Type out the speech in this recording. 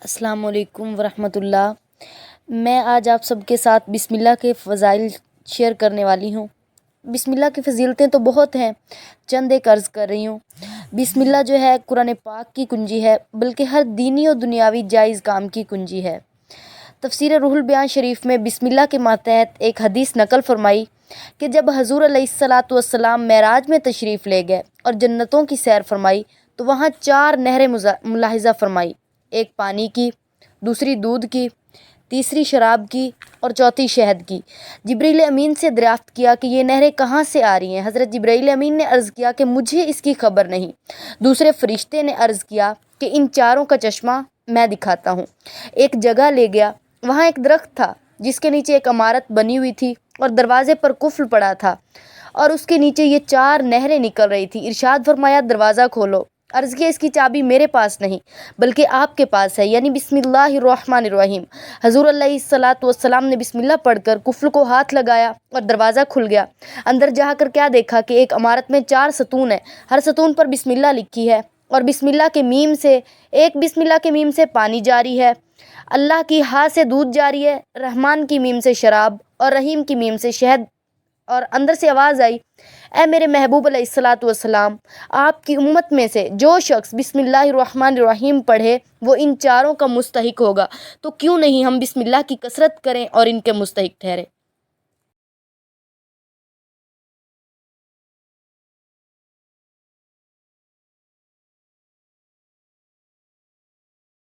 السلام علیکم ورحمۃ اللہ۔ میں آج آپ سب کے ساتھ بسم اللہ کے فضائل شیئر کرنے والی ہوں۔ بسم اللہ کی فضیلتیں تو بہت ہیں، چند ایک عرض کر رہی ہوں۔ بسم اللہ جو ہے قرآن پاک کی کنجی ہے، بلکہ ہر دینی و دنیاوی جائز کام کی کنجی ہے۔ تفسیر روح البیان شریف میں بسم اللہ کے ماتحت ایک حدیث نقل فرمائی کہ جب حضور علیہ الصلاۃ والسلام معراج میں تشریف لے گئے اور جنتوں کی سیر فرمائی تو وہاں 4 نہریں ملاحظہ فرمائی، ایک پانی کی، دوسری دودھ کی، تیسری شراب کی اور چوتھی شہد کی۔ جبرائیل امین سے دریافت کیا کہ یہ نہریں کہاں سے آ رہی ہیں؟ حضرت جبرائیل امین نے عرض کیا کہ مجھے اس کی خبر نہیں۔ دوسرے فرشتے نے عرض کیا کہ ان چاروں کا چشمہ میں دکھاتا ہوں۔ ایک جگہ لے گیا، وہاں ایک درخت تھا جس کے نیچے ایک عمارت بنی ہوئی تھی اور دروازے پر قفل پڑا تھا اور اس کے نیچے یہ 4 نہریں نکل رہی تھی۔ ارشاد فرمایا دروازہ کھولو۔ عرض کیا اس کی چابی میرے پاس نہیں بلکہ آپ کے پاس ہے، یعنی بسم اللہ الرحمن الرحیم۔ حضور علیہ الصلاۃ والسلام نے بسم اللہ پڑھ کر قفل کو ہاتھ لگایا اور دروازہ کھل گیا۔ اندر جا کر کیا دیکھا کہ ایک عمارت میں 4 ستون ہیں، ہر ستون پر بسم اللہ لکھی ہے اور بسم اللہ کے میم سے پانی جاری ہے، اللہ کی ہاں سے دودھ جاری ہے، رحمان کی میم سے شراب اور رحیم کی میم سے شہد۔ اور اندر سے آواز آئی، اے میرے محبوب علیہ الصلاۃ والسلام، آپ کی امت میں سے جو شخص بسم اللہ الرحمن الرحیم پڑھے وہ ان چاروں کا مستحق ہوگا، تو کیوں نہیں ہم بسم اللہ کی کثرت کریں اور ان کے مستحق ٹھہریں۔